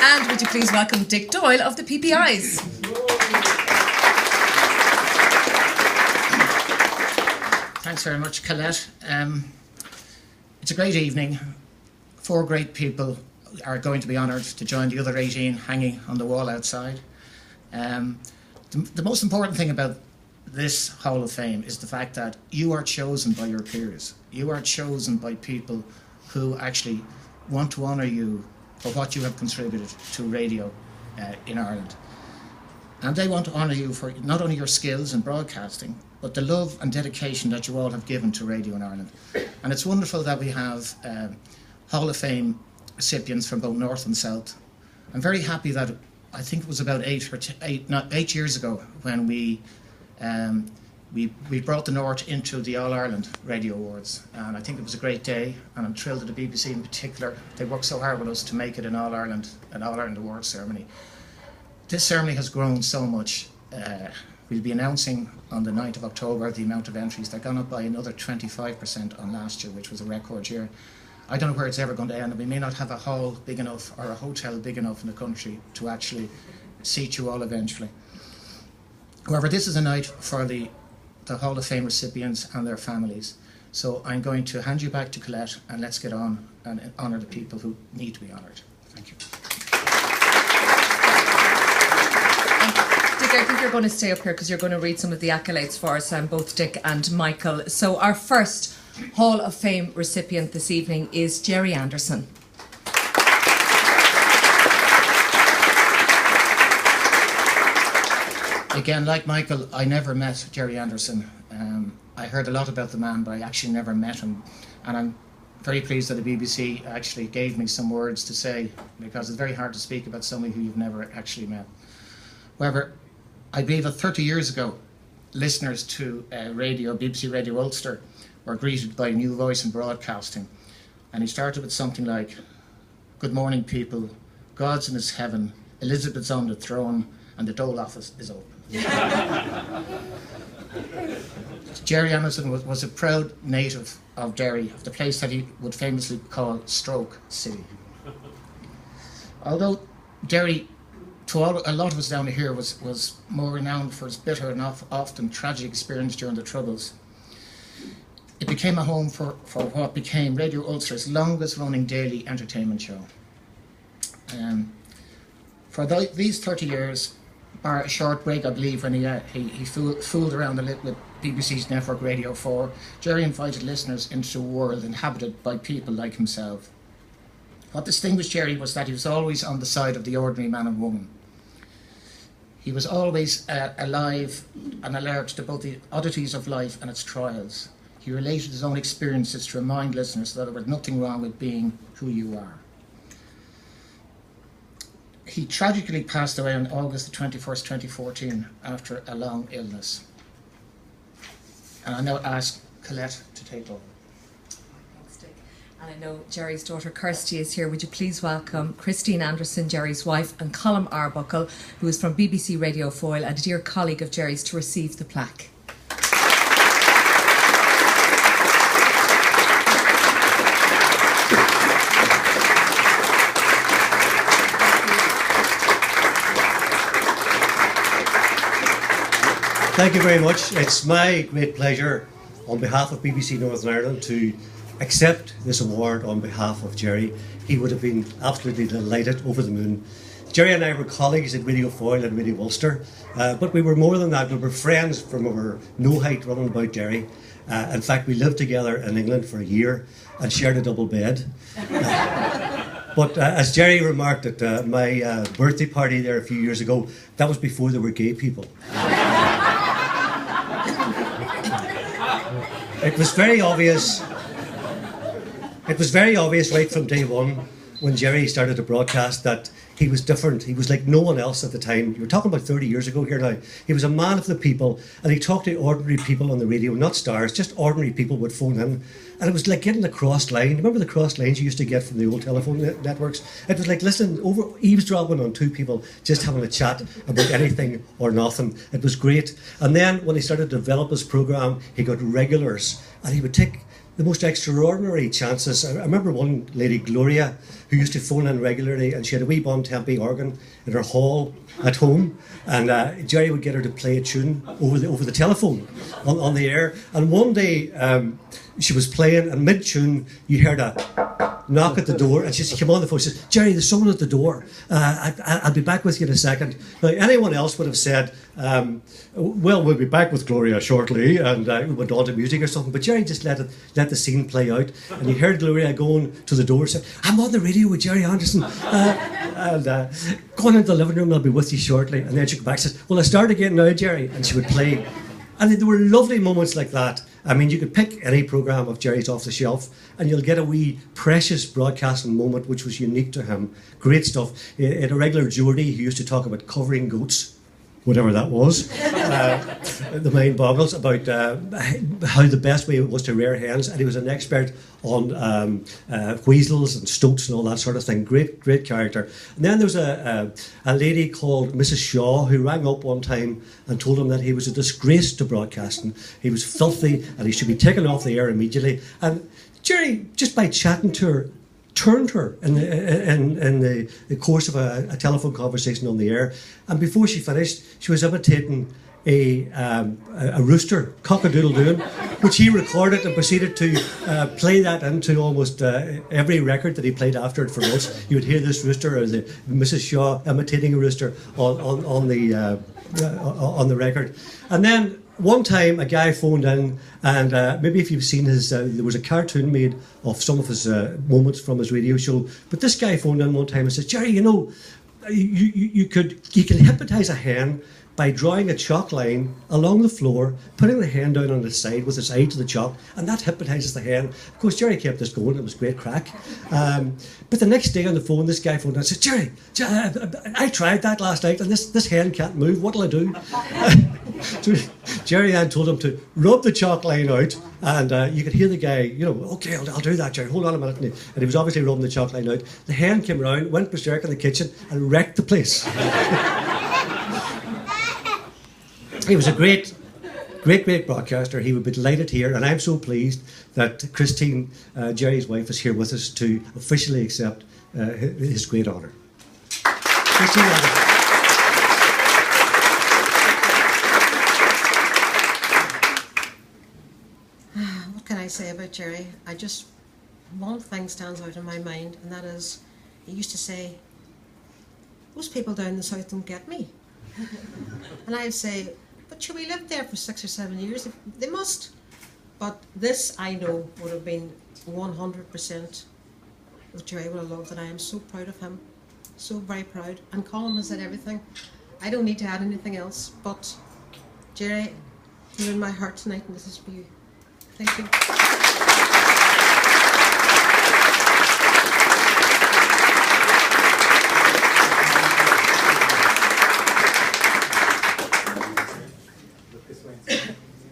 And would you please welcome Dick Doyle of the PPIs. Thanks very much, Colette. It's a great evening. 4 great people are going to be honoured to join the other 18 hanging on the wall outside. The most important thing about this Hall of Fame is the fact that you are chosen by your peers. You are chosen by people who actually want to honour you for what you have contributed to radio in Ireland. And they want to honour you for not only your skills in broadcasting, but the love and dedication that you all have given to radio in Ireland. And it's wonderful that we have Hall of Fame recipients from both North and South. I'm very happy that I think it was about 8 years ago when we brought the North into the All-Ireland Radio Awards, and I think it was a great day, and I'm thrilled that the BBC in particular, they worked so hard with us to make it an All-Ireland Awards ceremony. This ceremony has grown so much. We'll be announcing on the 9th of October the amount of entries. They're gone up by another 25% on last year, which was a record year. I don't know where it's ever going to end, and we may not have a hall big enough or a hotel big enough in the country to actually seat you all eventually. However, this is a night for the Hall of Fame recipients and their families. So I'm going to hand you back to Colette, and let's get on and honour the people who need to be honoured. Thank you. Dick, I think you're going to stay up here because you're going to read some of the accolades for us, both Dick and Michael. So our first Hall of Fame recipient this evening is Gerry Anderson. Again, like Michael, I never met Gerry Anderson. I heard a lot about the man, but I actually never met him. And I'm very pleased that the BBC actually gave me some words to say, because it's very hard to speak about somebody who you've never actually met. However, I believe that 30 years ago, listeners to BBC Radio Ulster were greeted by a new voice in broadcasting. And he started with something like, "Good morning, people. God's in his heaven. Elizabeth's on the throne, and the Dole office is open." Gerry Anderson was a proud native of Derry, of the place that he would famously call Stroke City. Although Derry, to a lot of us down here, was more renowned for its bitter and often tragic experience during the Troubles, it became a home for what became Radio Ulster's longest running daily entertainment show. For these 30 years, bar a short break, I believe, when he fooled around a little with BBC's network Radio 4, Gerry invited listeners into a world inhabited by people like himself. What distinguished Gerry was that he was always on the side of the ordinary man and woman. He was always alive and alert to both the oddities of life and its trials. He related his own experiences to remind listeners that there was nothing wrong with being who you are. He tragically passed away on August the 21st, 2014, after a long illness. And I now ask Colette to take over. Thanks, Dick. And I know Gerry's daughter Kirsty is here. Would you please welcome Christine Anderson, Gerry's wife, and Colm Arbuckle, who is from BBC Radio Foyle and a dear colleague of Gerry's, to receive the plaque. Thank you very much. It's my great pleasure on behalf of BBC Northern Ireland to accept this award on behalf of Gerry. He would have been absolutely delighted, over the moon. Gerry and I were colleagues at Radio Foyle and Radio Ulster, but we were more than that. We were friends from our no-height running about Derry. In fact, we lived together in England for a year and shared a double bed. But as Gerry remarked at my birthday party there a few years ago, that was before there were gay people. It was very obvious. It was very obvious right from day one when Gerry started to broadcast that he was different. He was like no one else at the time. You're talking about 30 years ago here now. He was a man of the people, and he talked to ordinary people on the radio, not stars, just ordinary people would phone in. And it was like getting the crossed line. Remember the crossed lines you used to get from the old telephone networks? It was like listening, eavesdropping on two people, just having a chat about anything or nothing. It was great. And then when he started to develop his programme, he got regulars, and he would take the most extraordinary chances. I remember one lady, Gloria, who who used to phone in regularly, and she had a wee Bon Tempe organ in her hall at home, and Gerry would get her to play a tune over the telephone on the air. And one day she was playing, and mid-tune you heard a knock at the door, and she came on the phone and says, "Gerry, there's someone at the door. I'll be back with you in a second." Now, anyone else would have said, "Well, we'll be back with Gloria shortly," and we went on to music or something. But Gerry just let the scene play out, and you heard Gloria going to the door and say, "I'm on the radio with Gerry Anderson, and going into the living room, I'll be with you shortly." And then she'd go back and says, "Well, I start again now, Gerry," and she would play. And there were lovely moments like that. I mean, you could pick any programme of Gerry's off the shelf and you'll get a wee precious broadcasting moment which was unique to him. Great stuff. In a regular Geordie, he used to talk about covering goats, whatever that was. The mind boggles about how the best way was to rear hens, and he was an expert on weasels and stoats and all that sort of thing. Great character. And then there was a lady called Mrs. Shaw who rang up one time and told him that he was a disgrace to broadcasting. He was filthy and he should be taken off the air immediately. And Gerry, just by chatting to her, turned her in the course of a telephone conversation on the air, and before she finished, she was imitating a rooster, cock-a-doodle-doing, which he recorded and proceeded to play that into almost every record that he played after it for us. You would hear this rooster, or the Mrs. Shaw imitating a rooster on the record. And then one time a guy phoned in, and maybe if you've seen his, there was a cartoon made of some of his moments from his radio show. But this guy phoned in one time and said, "Gerry, you know, you can hypnotise a hen by drawing a chalk line along the floor, putting the hen down on its side with its eye to the chalk, and that hypnotises the hen." Of course, Gerry kept this going. It was great crack. But the next day on the phone, this guy phoned in and said, "Gerry, I tried that last night, and this hen can't move. What'll I do?" So Gerry then told him to rub the chalk line out, and you could hear the guy, you know, "Okay, I'll do that, Gerry. Hold on a minute." And he was obviously rubbing the chalk line out. The hen came around, went berserk in the kitchen, and wrecked the place. He was a great broadcaster. He would be delighted here, and I'm so pleased that Christine, Gerry's wife, is here with us to officially accept his great honour. Christine Anderson. What can I say about Gerry? One thing stands out in my mind, and that is, he used to say, "Most people down the south don't get me." And I'd say, "But sure, we lived there for 6 or 7 years. They must." But this, I know, would have been 100% what Gerry would have loved, and I am so proud of him. So very proud. And Colin has said everything. I don't need to add anything else, but Gerry, you're in my heart tonight, and this is for you. Thank you.